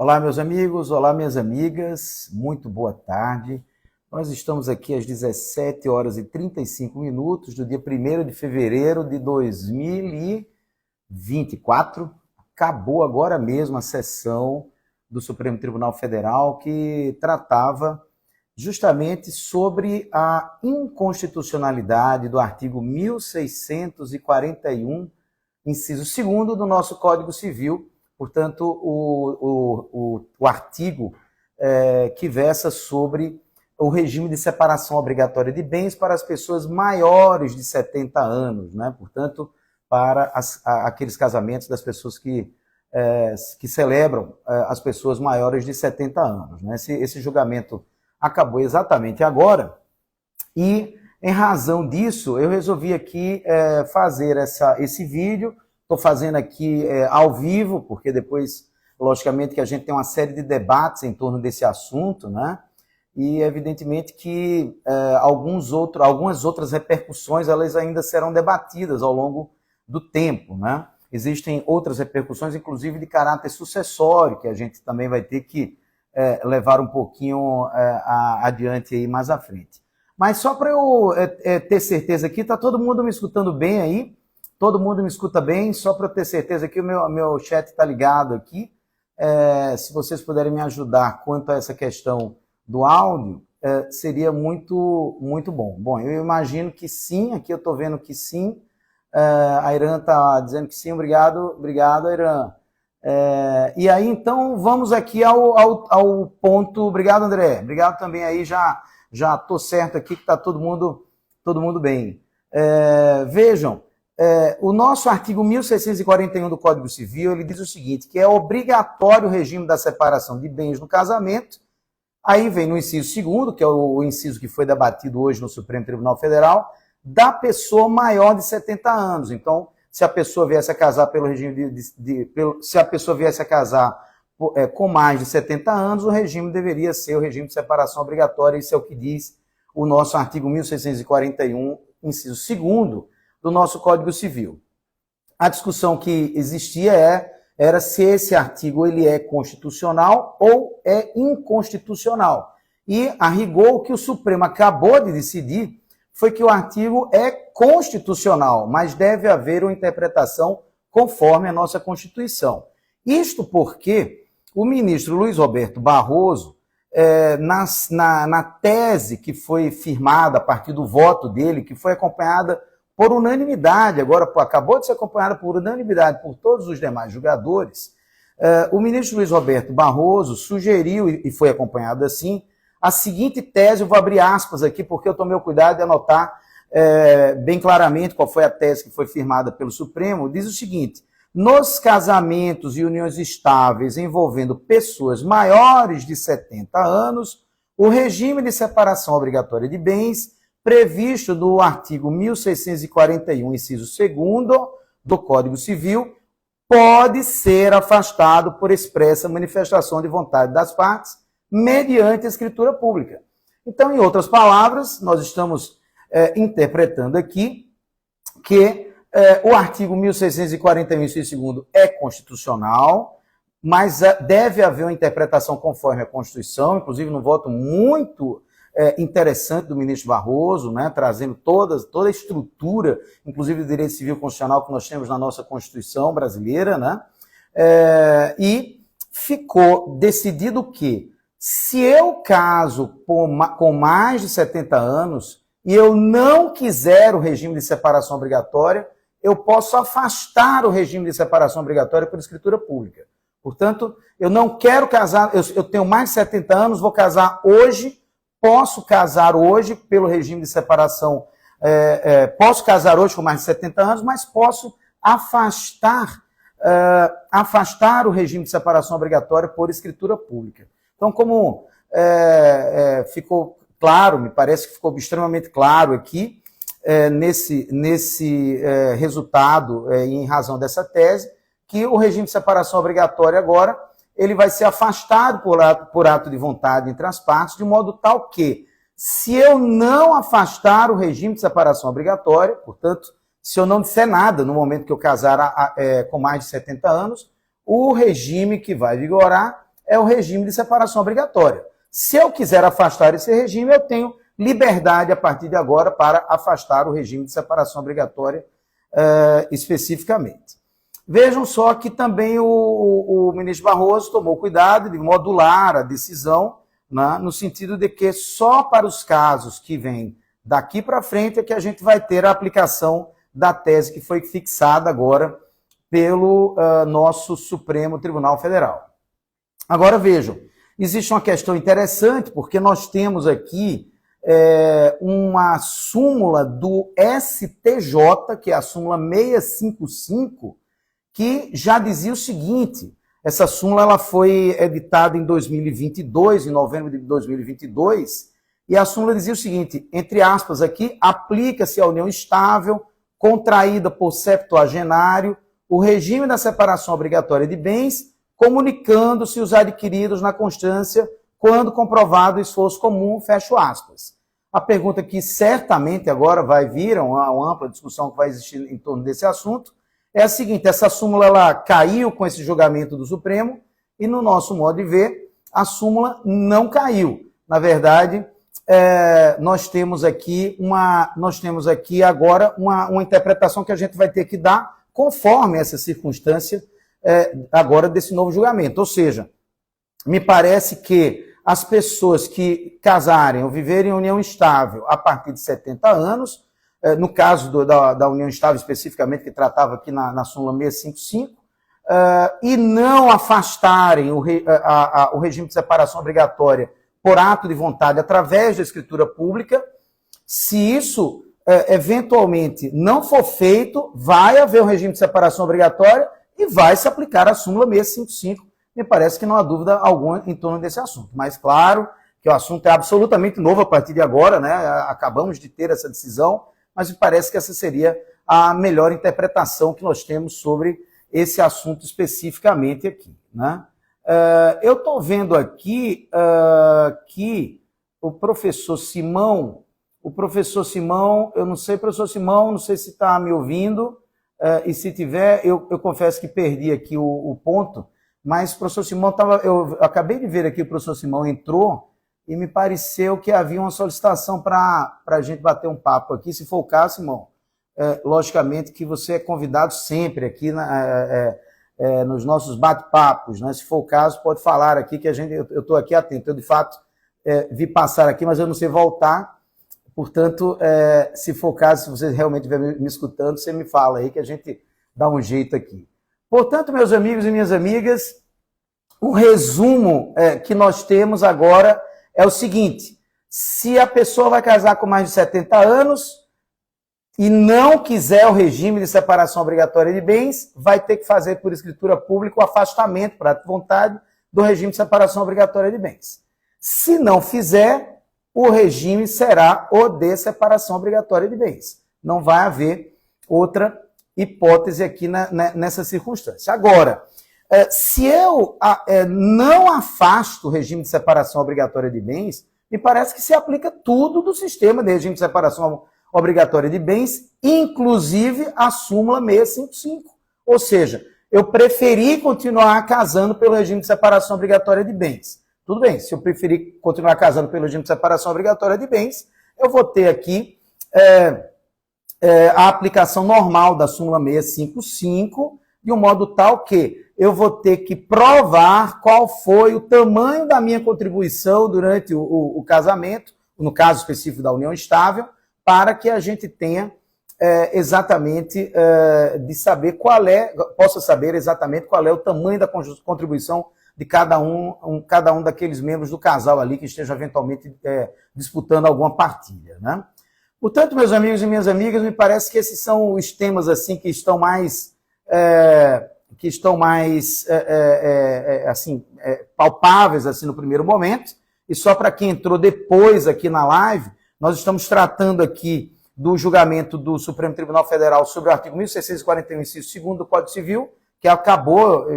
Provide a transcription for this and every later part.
Olá, meus amigos, olá, minhas amigas, muito boa tarde. Nós estamos aqui às 17 horas e 35 minutos do dia 1º de fevereiro de 2024. Acabou agora mesmo a sessão do Supremo Tribunal Federal que tratava justamente sobre a inconstitucionalidade do artigo 1641, inciso 2º do nosso Código Civil. Portanto, o artigo que versa sobre o regime de separação obrigatória de bens para as pessoas maiores de 70 anos, né? Portanto, para aqueles casamentos das pessoas que celebram as pessoas maiores de 70 anos. Né? Esse julgamento acabou exatamente agora e, em razão disso, eu resolvi aqui fazer esse vídeo. Estou fazendo aqui ao vivo, porque depois, logicamente, que a gente tem uma série de debates em torno desse assunto, né? E, evidentemente, que algumas outras repercussões elas ainda serão debatidas ao longo do tempo, né? Existem outras repercussões, inclusive de caráter sucessório, que a gente também vai ter que levar um pouquinho adiante aí mais à frente. Mas só para eu ter certeza aqui, está todo mundo me escutando bem aí? Todo mundo me escuta bem? Só para eu ter certeza que o meu chat está ligado aqui. Se vocês puderem me ajudar quanto a essa questão do áudio, seria muito, muito bom. Bom, eu imagino que sim, aqui eu estou vendo que sim. A Irã está dizendo que sim, obrigado, Irã. E aí, então, vamos aqui ao ponto. Obrigado, André. Obrigado também aí, já estou certo aqui que está todo mundo bem. Vejam, o nosso artigo 1641 do Código Civil, ele diz o seguinte, que é obrigatório o regime da separação de bens no casamento. Aí vem no inciso 2º, que é o inciso que foi debatido hoje no Supremo Tribunal Federal, da pessoa maior de 70 anos. Então, se a pessoa viesse a casar pelo regime se a pessoa viesse a casar com mais de 70 anos, o regime deveria ser o regime de separação obrigatória. Isso é o que diz o nosso artigo 1641, inciso 2º, do nosso Código Civil. A discussão que existia era se esse artigo ele é constitucional ou é inconstitucional. E, a rigor, o que o Supremo acabou de decidir foi que o artigo é constitucional, mas deve haver uma interpretação conforme a nossa Constituição. Isto porque o ministro Luiz Roberto Barroso, na tese que foi firmada a partir do voto dele, que foi acompanhada por unanimidade, agora acabou de ser acompanhada por unanimidade por todos os demais julgadores, o ministro Luiz Roberto Barroso sugeriu, e foi acompanhado assim, a seguinte tese. Eu vou abrir aspas aqui, porque eu tomei o cuidado de anotar bem claramente qual foi a tese que foi firmada pelo Supremo. Diz o seguinte: nos casamentos e uniões estáveis envolvendo pessoas maiores de 70 anos, o regime de separação obrigatória de bens previsto no artigo 1641, inciso 2º do Código Civil, pode ser afastado por expressa manifestação de vontade das partes, mediante a escritura pública. Então, em outras palavras, nós estamos interpretando aqui que o artigo 1641, inciso 2º, é constitucional, mas deve haver uma interpretação conforme a Constituição, inclusive num voto muito interessante do ministro Barroso, né, trazendo toda a estrutura, inclusive do direito civil constitucional que nós temos na nossa Constituição brasileira, né, e ficou decidido que, se eu caso com mais de 70 anos e eu não quiser o regime de separação obrigatória, eu posso afastar o regime de separação obrigatória por escritura pública. Portanto, eu não quero casar, eu tenho mais de 70 anos, vou casar hoje. Posso casar hoje pelo regime de separação, posso casar hoje com mais de 70 anos, mas posso afastar o regime de separação obrigatória por escritura pública. Então, como ficou claro, me parece que ficou extremamente claro aqui, nesse resultado, em razão dessa tese, que o regime de separação obrigatória agora ele vai ser afastado por ato de vontade entre as partes, de modo tal que, se eu não afastar o regime de separação obrigatória, portanto, se eu não disser nada no momento que eu casar com mais de 70 anos, o regime que vai vigorar é o regime de separação obrigatória. Se eu quiser afastar esse regime, eu tenho liberdade a partir de agora para afastar o regime de separação obrigatória especificamente. Vejam só que também o ministro Barroso tomou cuidado de modular a decisão, né, no sentido de que só para os casos que vêm daqui para frente é que a gente vai ter a aplicação da tese que foi fixada agora pelo nosso Supremo Tribunal Federal. Agora vejam, existe uma questão interessante, porque nós temos aqui uma súmula do STJ, que é a súmula 655, que já dizia o seguinte: essa súmula ela foi editada em 2022, em novembro de 2022, e a súmula dizia o seguinte, entre aspas aqui, aplica-se à união estável, contraída por septuagenário, o regime da separação obrigatória de bens, comunicando-se os adquiridos na constância, quando comprovado o esforço comum, fecho aspas. A pergunta que certamente agora vai vir, uma ampla discussão que vai existir em torno desse assunto, é a seguinte: essa súmula ela caiu com esse julgamento do Supremo e, no nosso modo de ver, a súmula não caiu. Na verdade, nós temos aqui agora uma interpretação que a gente vai ter que dar conforme essa circunstância agora desse novo julgamento. Ou seja, me parece que as pessoas que casarem ou viverem em união estável a partir de 70 anos, no caso da união estável especificamente, que tratava aqui na súmula 655, e não afastarem o regime de separação obrigatória por ato de vontade através da escritura pública, se isso eventualmente não for feito, vai haver um regime de separação obrigatória e vai se aplicar a súmula 655. Me parece que não há dúvida alguma em torno desse assunto. Mas, claro, que o assunto é absolutamente novo a partir de agora, né? Acabamos de ter essa decisão, mas me parece que essa seria a melhor interpretação que nós temos sobre esse assunto especificamente aqui, né? Eu estou vendo aqui que o professor Simão, eu não sei, professor Simão, não sei se está me ouvindo, e se tiver, eu confesso que perdi aqui o ponto, mas o professor Simão eu acabei de ver aqui, o professor Simão entrou e me pareceu que havia uma solicitação para a gente bater um papo aqui. Se for o caso, Simão, logicamente que você é convidado sempre aqui nos nossos bate-papos, né? Se for o caso, pode falar aqui que eu estou aqui atento. Eu, de fato, vi passar aqui, mas eu não sei voltar. Portanto, se for o caso, se você realmente estiver me escutando, você me fala aí que a gente dá um jeito aqui. Portanto, meus amigos e minhas amigas, o resumo que nós temos agora é o seguinte: se a pessoa vai casar com mais de 70 anos e não quiser o regime de separação obrigatória de bens, vai ter que fazer por escritura pública o afastamento, por ato de vontade, do regime de separação obrigatória de bens. Se não fizer, o regime será o de separação obrigatória de bens. Não vai haver outra hipótese aqui nessa circunstância. Agora, se eu não afasto o regime de separação obrigatória de bens, me parece que se aplica tudo do sistema de regime de separação obrigatória de bens, inclusive a súmula 655. Ou seja, eu preferi continuar casando pelo regime de separação obrigatória de bens. Tudo bem, se eu preferir continuar casando pelo regime de separação obrigatória de bens, eu vou ter aqui a aplicação normal da súmula 655, de um modo tal que eu vou ter que provar qual foi o tamanho da minha contribuição durante o casamento, no caso específico da união estável, para que a gente tenha exatamente de saber possa saber exatamente qual é o tamanho da contribuição de cada um daqueles membros do casal ali que esteja eventualmente disputando alguma partilha, né? Portanto, meus amigos e minhas amigas, me parece que esses são os temas assim que estão mais palpáveis assim no primeiro momento. E só para quem entrou depois aqui na live, nós estamos tratando aqui do julgamento do Supremo Tribunal Federal sobre o artigo 1641, inciso 2º do Código Civil, que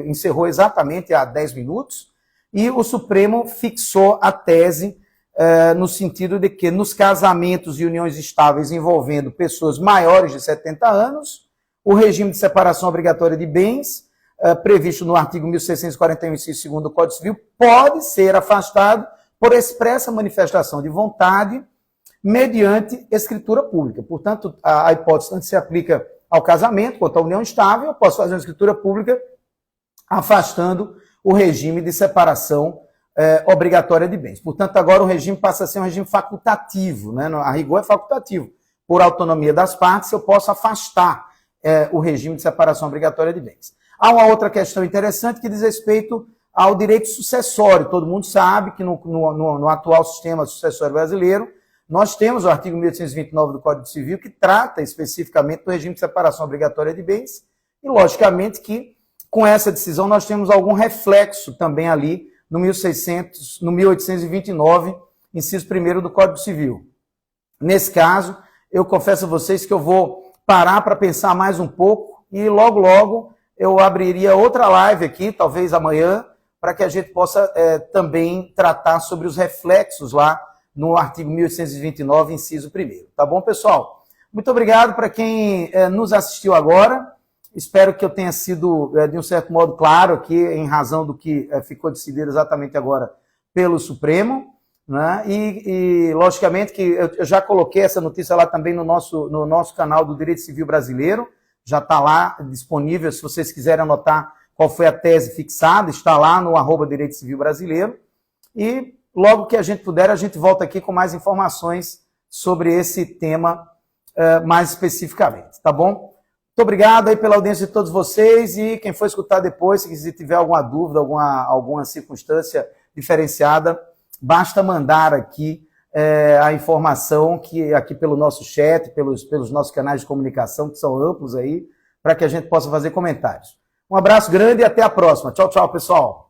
encerrou exatamente há 10 minutos, e o Supremo fixou a tese no sentido de que nos casamentos e uniões estáveis envolvendo pessoas maiores de 70 anos, o regime de separação obrigatória de bens previsto no artigo 1641, inciso 2 do Código Civil, pode ser afastado por expressa manifestação de vontade mediante escritura pública. Portanto, a hipótese tanto se aplica ao casamento quanto à união estável. Eu posso fazer uma escritura pública afastando o regime de separação obrigatória de bens. Portanto, agora o regime passa a ser um regime facultativo, né? A rigor é facultativo. Por autonomia das partes, eu posso afastar o regime de separação obrigatória de bens. Há uma outra questão interessante que diz respeito ao direito sucessório. Todo mundo sabe que no atual sistema sucessório brasileiro, nós temos o artigo 1829 do Código Civil, que trata especificamente do regime de separação obrigatória de bens, e logicamente que com essa decisão nós temos algum reflexo também ali no 1829, inciso 1º do Código Civil. Nesse caso, eu confesso a vocês que eu vou parar para pensar mais um pouco e logo eu abriria outra live aqui, talvez amanhã, para que a gente possa também tratar sobre os reflexos lá no artigo 1829, inciso 1º. Tá bom, pessoal? Muito obrigado para quem nos assistiu agora. Espero que eu tenha sido, de um certo modo, claro aqui, em razão do que ficou decidido exatamente agora pelo Supremo, né? E logicamente, que eu já coloquei essa notícia lá também no nosso canal do Direito Civil Brasileiro, já está lá disponível, se vocês quiserem anotar qual foi a tese fixada, está lá no @Direito Civil Brasileiro, e logo que a gente puder, a gente volta aqui com mais informações sobre esse tema mais especificamente, tá bom? Muito obrigado aí pela audiência de todos vocês, e quem for escutar depois, se tiver alguma dúvida, alguma circunstância diferenciada, basta mandar aqui a informação que aqui pelo nosso chat, pelos nossos canais de comunicação, que são amplos aí, para que a gente possa fazer comentários. Um abraço grande e até a próxima. Tchau, tchau, pessoal.